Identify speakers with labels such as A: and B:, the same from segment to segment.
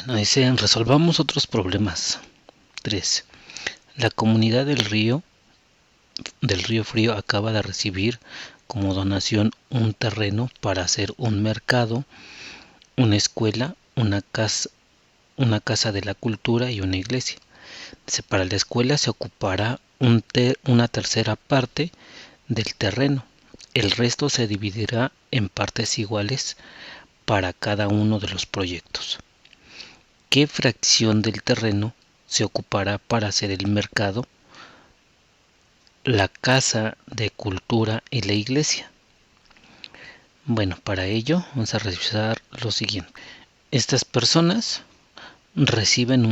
A: Bueno, dice, resolvamos otros problemas. 3. La comunidad del río Frío acaba de recibir como donación un terreno para hacer un mercado, una escuela, una casa de la cultura y una iglesia. Dice, para la escuela se ocupará una tercera parte del terreno. El resto se dividirá en partes iguales para cada uno de los proyectos. ¿Qué fracción del terreno se ocupará para hacer el mercado, la casa de cultura y la iglesia? Bueno, para ello vamos a revisar lo siguiente. Estas personas reciben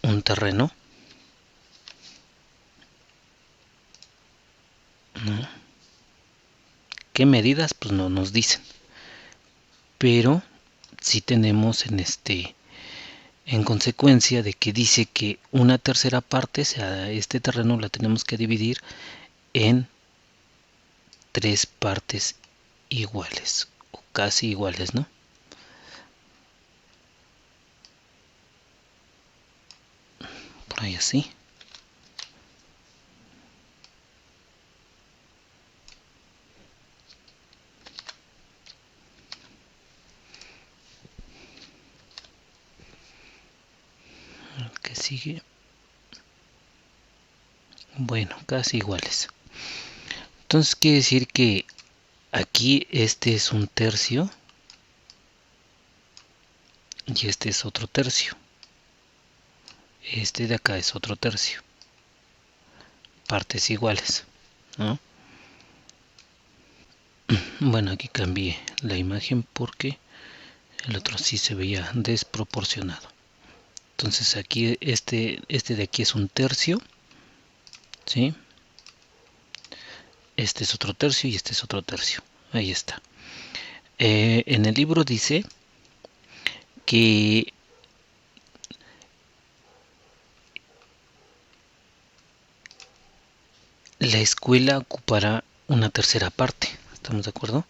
A: un terreno, ¿no? ¿Qué medidas? Pues no nos dicen. Pero sí tenemos en consecuencia de que dice que una tercera parte, o sea, este terreno la tenemos que dividir en 3 partes iguales o casi iguales, ¿no? Por ahí así. El que sigue. Bueno, casi iguales. Entonces quiere decir que aquí este es un tercio y este es otro tercio. Este de acá es otro tercio. Partes iguales, ¿no? Bueno, aquí cambié la imagen porque el otro sí se veía desproporcionado. Entonces aquí este de aquí es un tercio, ¿sí? Este es otro tercio y este es otro tercio. Ahí está. En el libro dice que la escuela ocupará una tercera parte. ¿Estamos de acuerdo?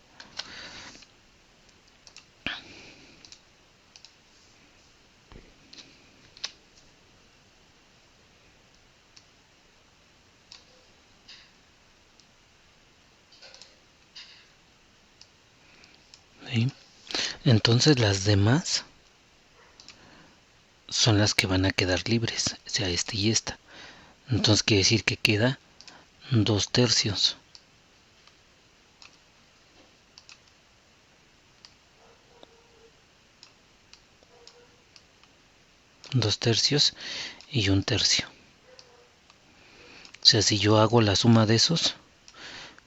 A: ¿Sí? Entonces las demás son las que van a quedar libres, o sea, este y esta. Entonces quiere decir que queda 2 tercios. 2 tercios y un tercio. O sea, si yo hago la suma de esos,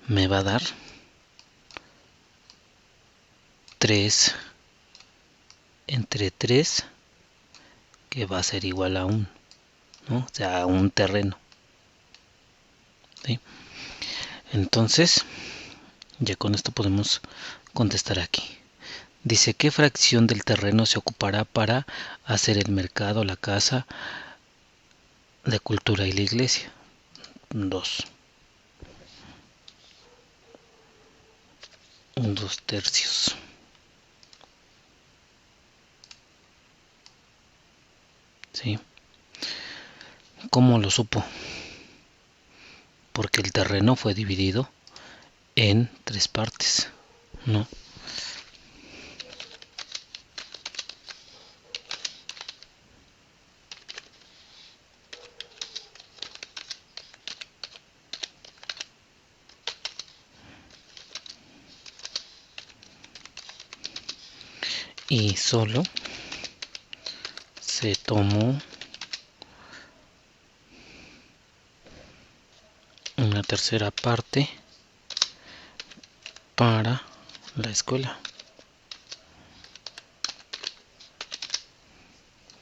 A: me va a dar 3 entre 3, que va a ser igual a 1, ¿no? O sea, a un terreno. ¿Sí? Entonces, ya con esto podemos contestar aquí. Dice, ¿qué fracción del terreno se ocupará para hacer el mercado, la casa de cultura y la iglesia? 2. 2 tercios. ¿Sí? ¿Cómo lo supo? Porque el terreno fue dividido en 3 partes, ¿no? Y solo se tomó una tercera parte para la escuela.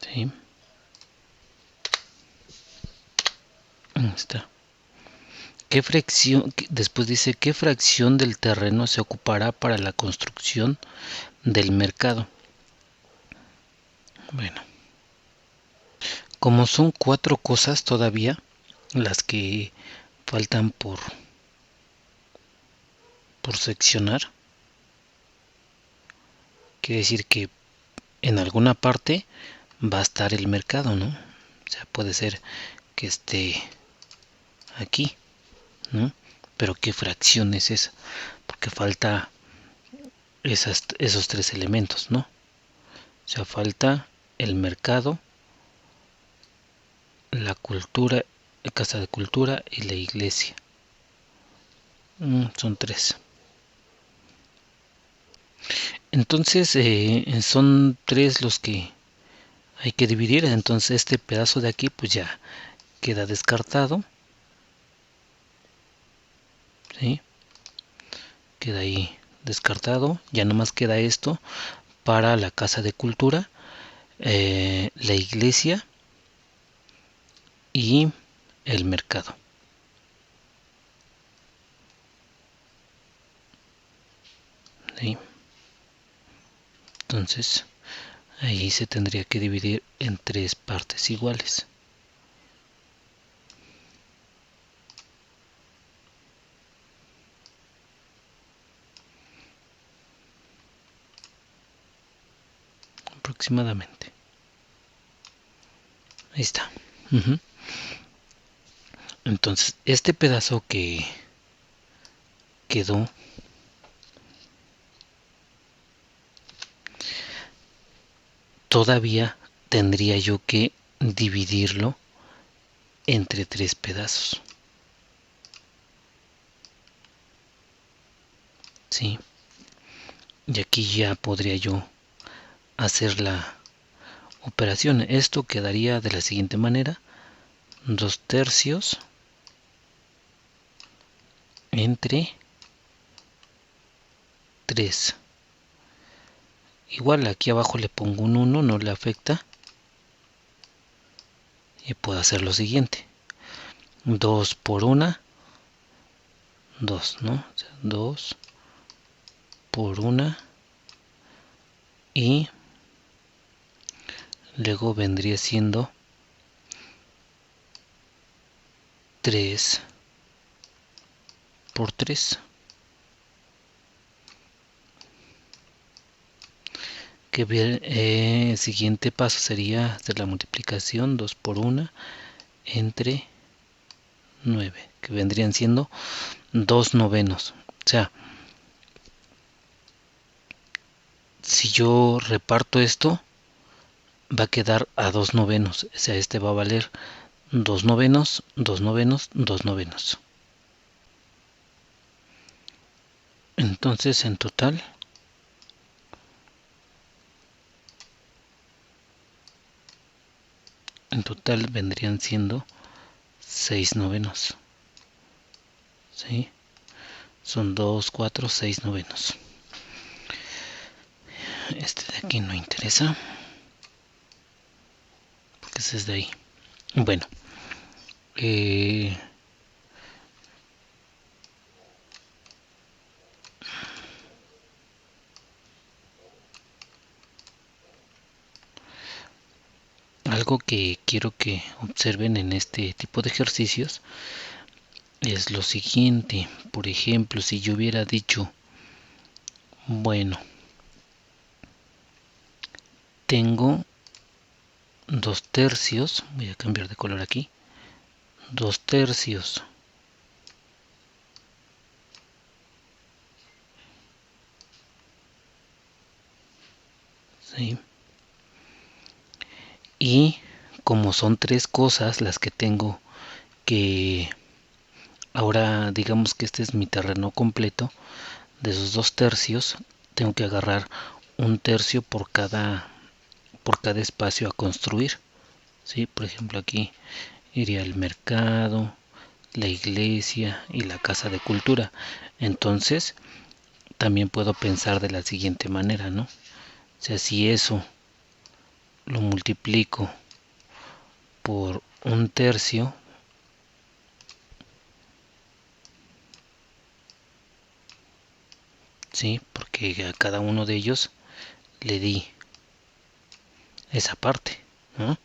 A: ¿Sí? Ahí está. ¿Qué fracción, después dice, qué fracción del terreno se ocupará para la construcción del mercado? Bueno, como son 4 cosas todavía las que faltan por seccionar, quiere decir que en alguna parte va a estar el mercado, ¿no? O sea, puede ser que esté aquí, ¿no? Pero ¿qué fracción es esa? Porque falta esos tres elementos, ¿no? O sea, falta el mercado, la cultura, la casa de cultura y la iglesia. Son tres. Entonces son tres los que hay que dividir. Entonces este pedazo de aquí pues ya queda descartado. ¿Sí? Queda ahí descartado. Ya nomás queda esto para la casa de cultura, la iglesia y el mercado. ¿Sí? Entonces ahí se tendría que dividir en tres partes iguales. Aproximadamente. Ahí está. Entonces este pedazo que quedó todavía tendría yo que dividirlo entre tres pedazos. ¿Sí? Y aquí ya podría yo hacer la operación. Esto quedaría de la siguiente manera: 2/3 entre 3. Igual aquí abajo le pongo un 1, no le afecta. Y puedo hacer lo siguiente: 2 por 1, 2, ¿no? O sea, 2 por 1 y luego vendría siendo 3 por 3. Que el siguiente paso sería hacer la multiplicación: 2 por 1 entre 9, que vendrían siendo 2 novenos. O sea, si yo reparto esto, va a quedar a 2 novenos. O sea, este va a valer 2 novenos, 2 novenos, 2 novenos. Entonces, en total vendrían siendo 6 novenos. ¿Sí? Son 2, 4, 6 novenos. Este de aquí no interesa, porque ese es de ahí. Bueno, algo que quiero que observen en este tipo de ejercicios es lo siguiente. Por ejemplo, si yo hubiera dicho, bueno, tengo 2/3, voy a cambiar de color aquí, 2/3 ¿sí? Y como son tres cosas las que tengo que, ahora digamos que este es mi terreno completo, de esos 2/3 tengo que agarrar 1/3 por cada espacio a construir. ¿Sí? Por ejemplo, aquí iría el mercado, la iglesia y la casa de cultura. Entonces también puedo pensar de la siguiente manera, ¿no? O sea, si eso lo multiplico por 1/3, ¿sí? Porque a cada uno de ellos le di esa parte, ¿no?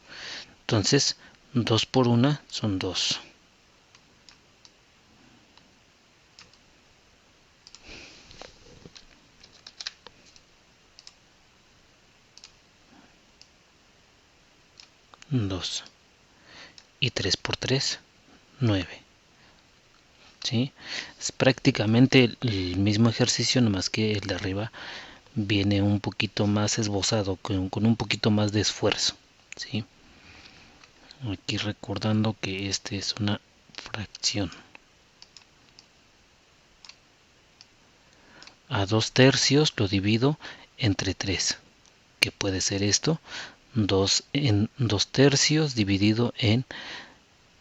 A: Entonces 2 por 1 son 2. 2. Y 3 por 3, 9. ¿Sí? Es prácticamente el mismo ejercicio, nomás que el de arriba viene un poquito más esbozado, con un poquito más de esfuerzo. ¿Sí? Aquí recordando que este es una fracción. A 2/3 lo divido entre 3. ¿Qué puede ser esto? 2 en 2/3 dividido en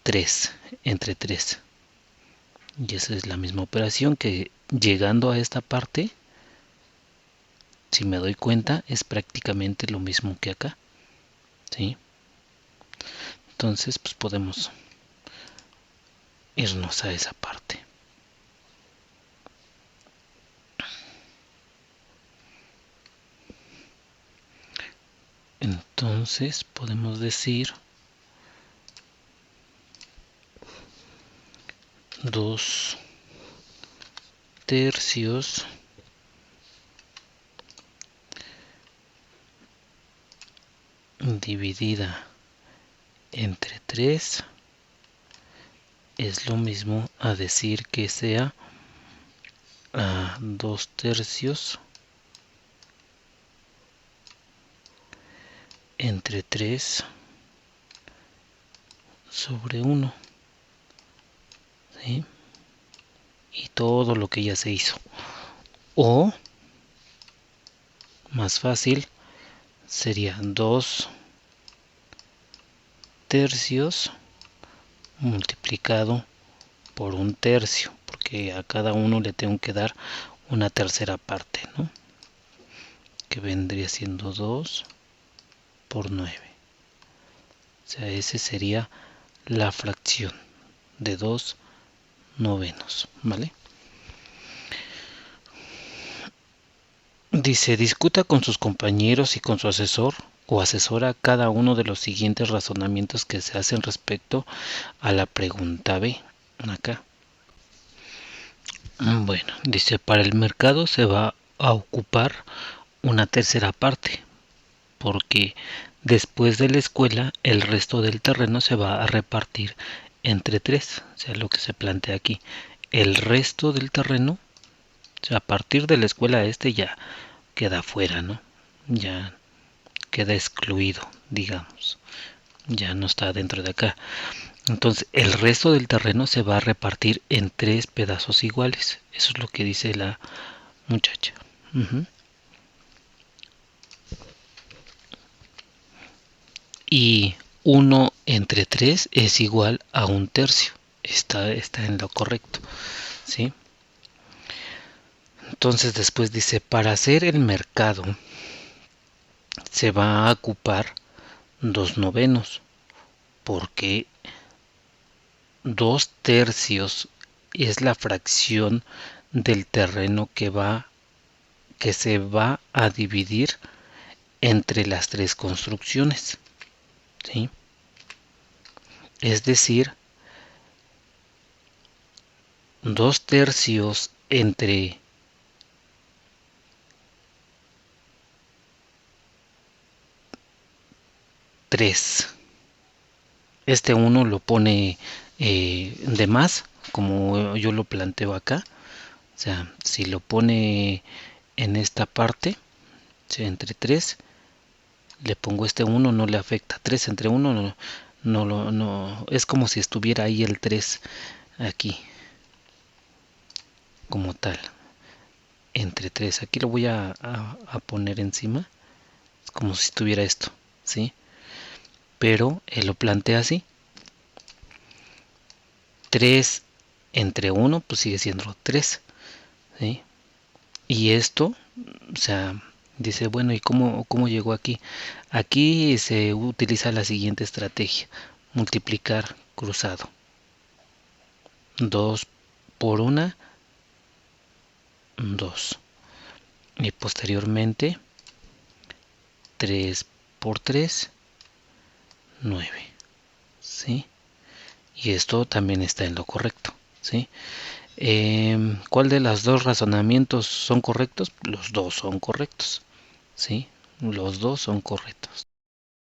A: 3, entre 3. Y esa es la misma operación que llegando a esta parte, si me doy cuenta, es prácticamente lo mismo que acá. ¿Sí? Entonces, pues podemos irnos a esa parte. Entonces podemos decir 2/3 dividida entre 3 es lo mismo a decir que sea a 2/3 entre 3 sobre 1. ¿Sí? Y todo lo que ya se hizo. O, más fácil, sería 2/3 multiplicado por 1/3, porque a cada uno le tengo que dar una tercera parte, ¿no? Que vendría siendo 2 por 9. O sea, ese sería la fracción de 2/9, ¿vale? Dice, discuta con sus compañeros y con su asesor o asesora cada uno de los siguientes razonamientos que se hacen respecto a la pregunta B. Acá. Bueno, dice, para el mercado se va a ocupar una tercera parte, porque después de la escuela el resto del terreno se va a repartir entre 3, o sea, lo que se plantea aquí. El resto del terreno, o sea, a partir de la escuela ya queda fuera, ¿no? Ya queda excluido, digamos. Ya no está dentro de acá. Entonces, el resto del terreno se va a repartir en 3 pedazos iguales. Eso es lo que dice la muchacha. Y 1 entre 3 es igual a 1/3. Está en lo correcto. ¿Sí? Entonces después dice, para hacer el mercado se va a ocupar 2/9, porque 2/3 es la fracción del terreno que se va a dividir entre las 3 construcciones. ¿Sí? Es decir, 2/3 entre 3. Este 1 lo pone de más, como yo lo planteo acá. O sea, si lo pone en esta parte, o sea, entre 3, le pongo este 1, no le afecta. 3 entre 1 no, es como si estuviera ahí el 3 aquí, como tal. Entre 3, aquí lo voy a poner encima, es como si estuviera esto, ¿sí? Pero él lo plantea así. 3 entre 1, pues sigue siendo 3, ¿sí? Y esto, o sea, dice, bueno, ¿y cómo llegó aquí? Aquí se utiliza la siguiente estrategia: multiplicar cruzado. 2 por 1, 2. Y posteriormente 3 por 3, 9. ¿Sí? Y esto también está en lo correcto. ¿Sí? ¿Cuál de los dos razonamientos son correctos? Los dos son correctos. ¿Sí? Los dos son correctos.